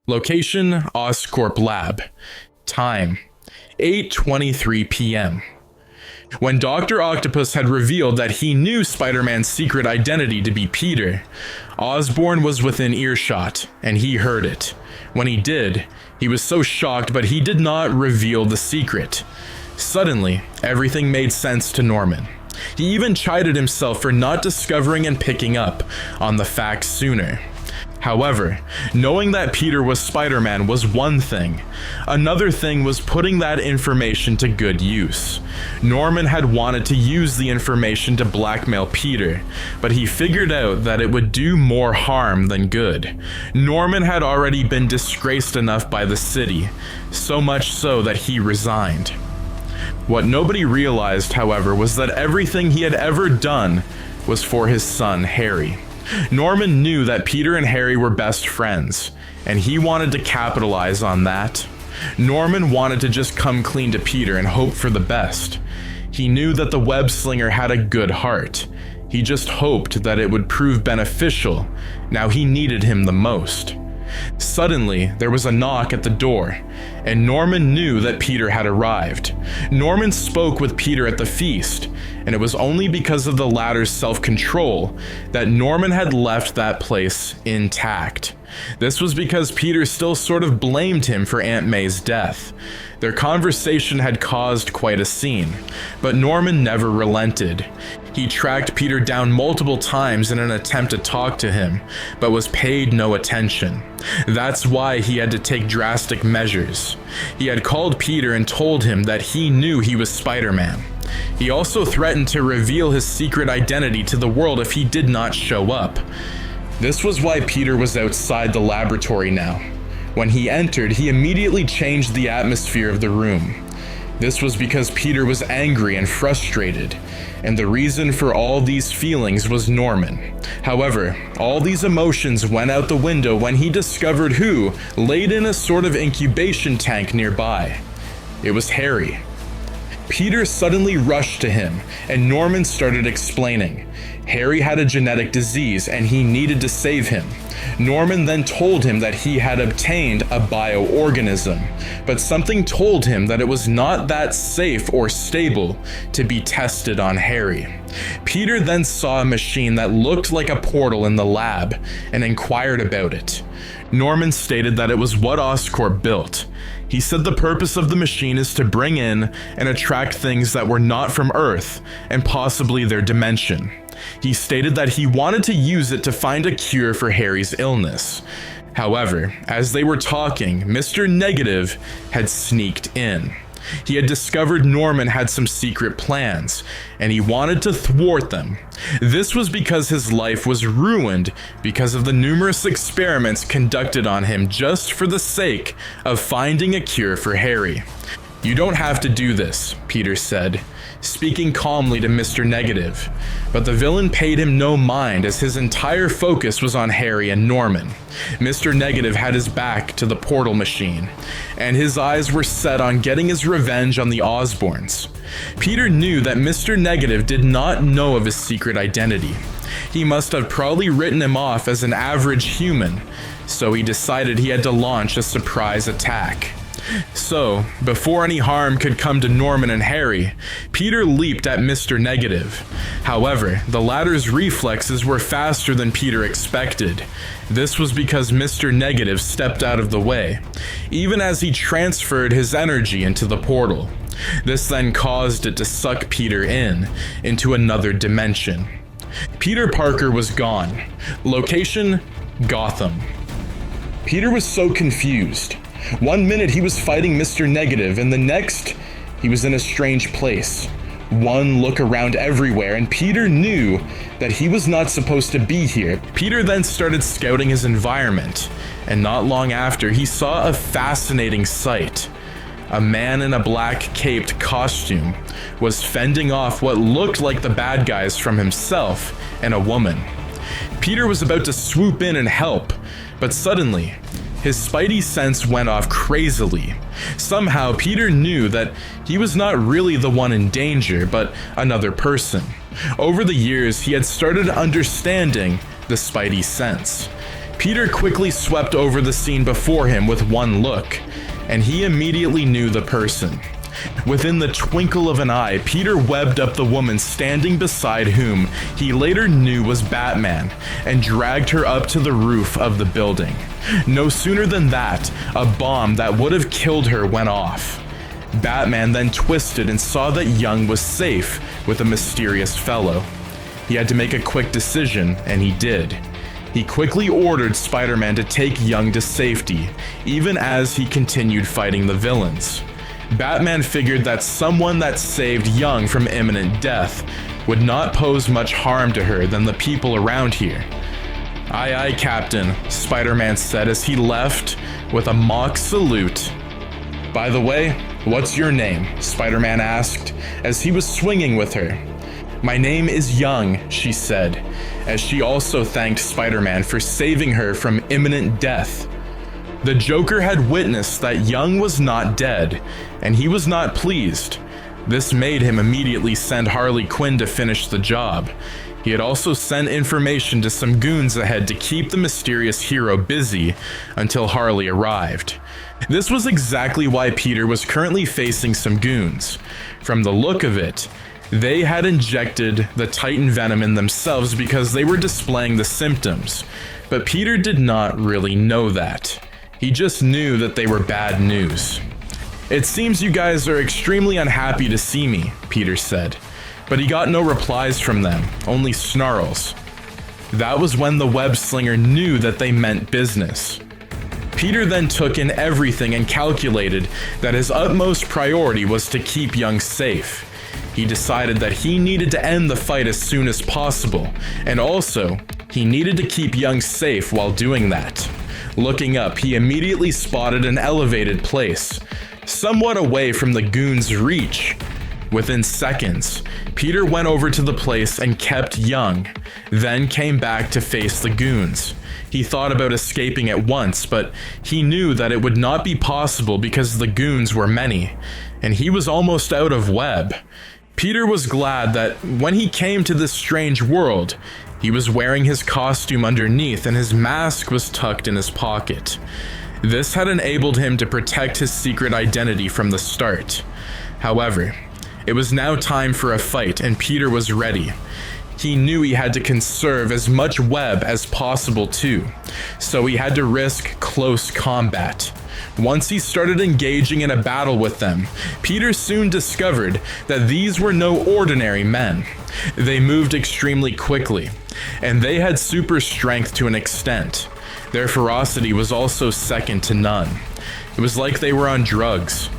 Location, Oscorp Lab. Time, 8:23 p.m. When Dr. Octopus had revealed that he knew Spider-Man's secret identity to be Peter, Osborn was within earshot, and he heard it. When he did, he was so shocked, but he did not reveal the secret. Suddenly, everything made sense to Norman. He even chided himself for not discovering and picking up on the facts sooner. However, knowing that Peter was Spider-Man was one thing. Another thing was putting that information to good use. Norman had wanted to use the information to blackmail Peter, but he figured out that it would do more harm than good. Norman had already been disgraced enough by the city, so much so that he resigned. What nobody realized, however, was that everything he had ever done was for his son, Harry. Norman knew that Peter and Harry were best friends, and he wanted to capitalize on that. Norman wanted to just come clean to Peter and hope for the best. He knew that the web-slinger had a good heart. He just hoped that it would prove beneficial. Now he needed him the most. Suddenly, there was a knock at the door, and Norman knew that Peter had arrived. Norman spoke with Peter at the feast, and it was only because of the latter's self-control that Norman had left that place intact. This was because Peter still sort of blamed him for Aunt May's death. Their conversation had caused quite a scene, but Norman never relented. He tracked Peter down multiple times in an attempt to talk to him, but was paid no attention. That's why he had to take drastic measures. He had called Peter and told him that he knew he was Spider-Man. He also threatened to reveal his secret identity to the world if he did not show up. This was why Peter was outside the laboratory now. When he entered, he immediately changed the atmosphere of the room. This was because Peter was angry and frustrated, and the reason for all these feelings was Norman. However, all these emotions went out the window when he discovered who laid in a sort of incubation tank nearby. It was Harry. Peter suddenly rushed to him, and Norman started explaining. Harry had a genetic disease, and he needed to save him. Norman then told him that he had obtained a bioorganism, but something told him that it was not that safe or stable to be tested on Harry. Peter then saw a machine that looked like a portal in the lab and inquired about it. Norman stated that it was what Oscorp built. He said the purpose of the machine is to bring in and attract things that were not from Earth and possibly their dimension. He stated that he wanted to use it to find a cure for Harry's illness. However, as they were talking, Mr. Negative had sneaked in. He had discovered Norman had some secret plans, and he wanted to thwart them. This was because his life was ruined because of the numerous experiments conducted on him just for the sake of finding a cure for Harry. "You don't have to do this," Peter said, speaking calmly to Mr. Negative. But the villain paid him no mind as his entire focus was on Harry and Norman. Mr. Negative had his back to the portal machine, and his eyes were set on getting his revenge on the Osborns. Peter knew that Mr. Negative did not know of his secret identity. He must have probably written him off as an average human, so he decided he had to launch a surprise attack. So, before any harm could come to Norman and Harry, Peter leaped at Mr. Negative. However, the latter's reflexes were faster than Peter expected. This was because Mr. Negative stepped out of the way, even as he transferred his energy into the portal. This then caused it to suck Peter into another dimension. Peter Parker was gone. Location, Gotham. Peter was so confused. One minute he was fighting Mr. Negative, and the next, he was in a strange place. One look around everywhere, and Peter knew that he was not supposed to be here. Peter then started scouting his environment, and not long after, he saw a fascinating sight. A man in a black caped costume was fending off what looked like the bad guys from himself and a woman. Peter was about to swoop in and help, but suddenly, his spidey sense went off crazily. Somehow, Peter knew that he was not really the one in danger, but another person. Over the years, he had started understanding the spidey sense. Peter quickly swept over the scene before him with one look, and he immediately knew the person. Within the twinkle of an eye, Peter webbed up the woman standing beside whom he later knew was Batman and dragged her up to the roof of the building. No sooner than that, a bomb that would have killed her went off. Batman then twisted and saw that Young was safe with a mysterious fellow. He had to make a quick decision, and he did. He quickly ordered Spider-Man to take Young to safety, even as he continued fighting the villains. Batman figured that someone that saved Young from imminent death would not pose much harm to her than the people around here. "Aye, aye, Captain," Spider-Man said as he left with a mock salute. "By the way, what's your name?" Spider-Man asked as he was swinging with her. "My name is Young," she said, as she also thanked Spider-Man for saving her from imminent death. The Joker had witnessed that Young was not dead, and he was not pleased. This made him immediately send Harley Quinn to finish the job. He had also sent information to some goons ahead to keep the mysterious hero busy until Harley arrived. This was exactly why Peter was currently facing some goons. From the look of it, they had injected the Titan venom in themselves because they were displaying the symptoms, but Peter did not really know that. He just knew that they were bad news. "It seems you guys are extremely unhappy to see me," Peter said, but he got no replies from them, only snarls. That was when the web-slinger knew that they meant business. Peter then took in everything and calculated that his utmost priority was to keep Young safe. He decided that he needed to end the fight as soon as possible, and also, he needed to keep Young safe while doing that. Looking up, he immediately spotted an elevated place, somewhat away from the goons' reach. Within seconds, Peter went over to the place and kept Young, then came back to face the goons. He thought about escaping at once, but he knew that it would not be possible because the goons were many, and he was almost out of web. Peter was glad that when he came to this strange world, he was wearing his costume underneath and his mask was tucked in his pocket. This had enabled him to protect his secret identity from the start. However, it was now time for a fight and Peter was ready. He knew he had to conserve as much web as possible too, so he had to risk close combat. Once he started engaging in a battle with them, Peter soon discovered that these were no ordinary men. They moved extremely quickly, and they had super strength to an extent. Their ferocity was also second to none. It was like they were on drugs.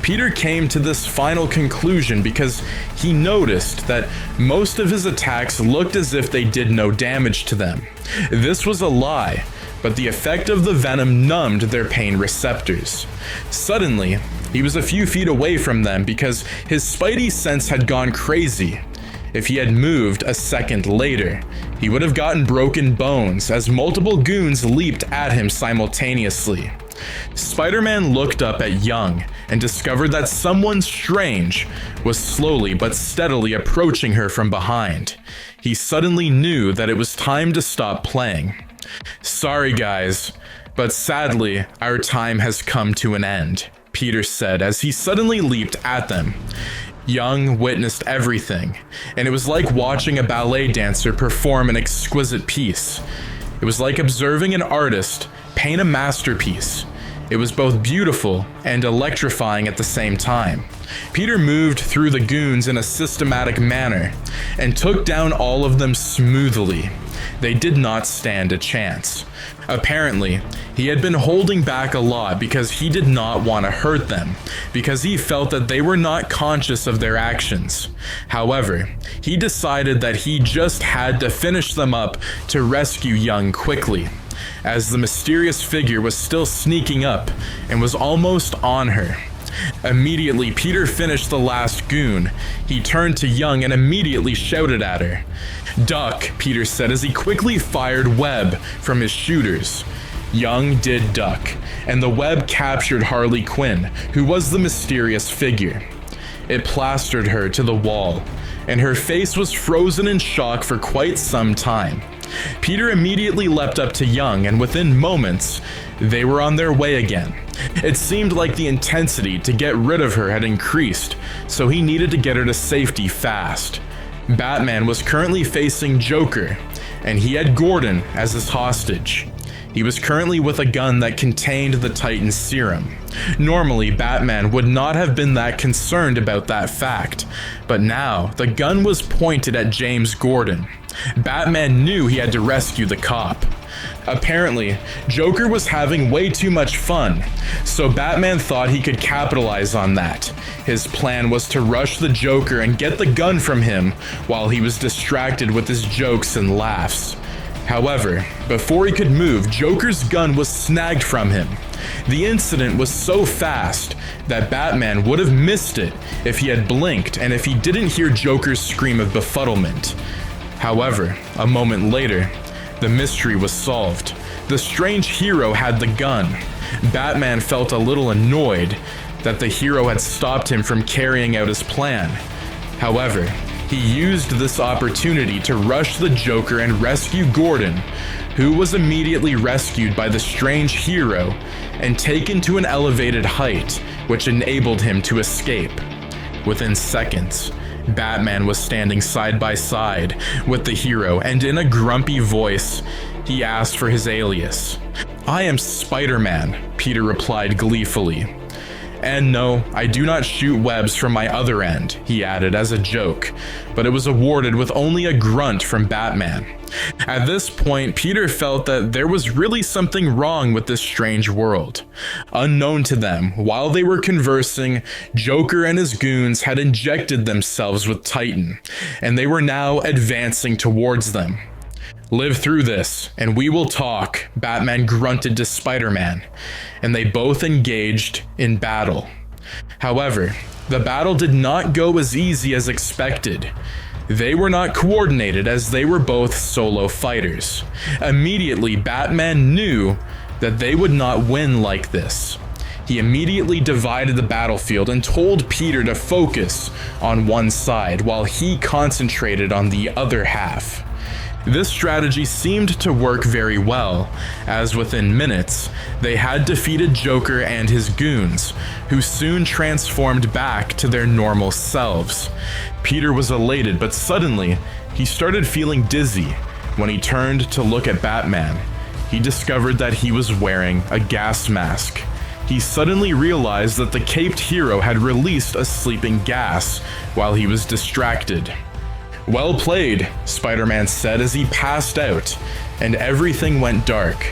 Peter came to this final conclusion because he noticed that most of his attacks looked as if they did no damage to them. This was a lie, but the effect of the venom numbed their pain receptors. Suddenly, he was a few feet away from them because his spidey sense had gone crazy. If he had moved a second later, he would have gotten broken bones as multiple goons leaped at him simultaneously. Spider-Man looked up at Young and discovered that someone strange was slowly but steadily approaching her from behind. He suddenly knew that it was time to stop playing. "Sorry guys, but sadly, our time has come to an end," Peter said as he suddenly leaped at them. Young witnessed everything, and it was like watching a ballet dancer perform an exquisite piece. It was like observing an artist paint a masterpiece. It was both beautiful and electrifying at the same time. Peter moved through the goons in a systematic manner and took down all of them smoothly. They did not stand a chance. Apparently, he had been holding back a lot because he did not want to hurt them, because he felt that they were not conscious of their actions. However, he decided that he just had to finish them up to rescue Young quickly, as the mysterious figure was still sneaking up and was almost on her. Immediately, Peter finished the last goon. He turned to Young and immediately shouted at her. "Duck," Peter said as he quickly fired web from his shooters. Young did duck, and the web captured Harley Quinn, who was the mysterious figure. It plastered her to the wall, and her face was frozen in shock for quite some time. Peter immediately leapt up to Young, and within moments, they were on their way again. It seemed like the intensity to get rid of her had increased, so he needed to get her to safety fast. Batman was currently facing Joker, and he had Gordon as his hostage. He was currently with a gun that contained the Titan serum. Normally, Batman would not have been that concerned about that fact, but now the gun was pointed at James Gordon. Batman knew he had to rescue the cop. Apparently, Joker was having way too much fun, so Batman thought he could capitalize on that. His plan was to rush the Joker and get the gun from him while he was distracted with his jokes and laughs. However, before he could move, Joker's gun was snagged from him. The incident was so fast that Batman would have missed it if he had blinked and if he didn't hear Joker's scream of befuddlement. However, a moment later, the mystery was solved. The strange hero had the gun. Batman felt a little annoyed that the hero had stopped him from carrying out his plan. However, he used this opportunity to rush the Joker and rescue Gordon, who was immediately rescued by the strange hero and taken to an elevated height, which enabled him to escape. Within seconds, Batman was standing side by side with the hero, and in a grumpy voice, he asked for his alias. "I am Spider-Man," Peter replied gleefully. "And no, I do not shoot webs from my other end," he added as a joke, but it was awarded with only a grunt from Batman. At this point, Peter felt that there was really something wrong with this strange world. Unknown to them, while they were conversing, Joker and his goons had injected themselves with Titan, and they were now advancing towards them. "Live through this, and we will talk," Batman grunted to Spider-Man, and they both engaged in battle. However, the battle did not go as easy as expected. They were not coordinated as they were both solo fighters. Immediately, Batman knew that they would not win like this. He immediately divided the battlefield and told Peter to focus on one side while he concentrated on the other half. This strategy seemed to work very well, as within minutes, they had defeated Joker and his goons, who soon transformed back to their normal selves. Peter was elated, but suddenly, he started feeling dizzy. When he turned to look at Batman, he discovered that he was wearing a gas mask. He suddenly realized that the caped hero had released a sleeping gas while he was distracted. "Well played," Spider-Man said as he passed out, and everything went dark.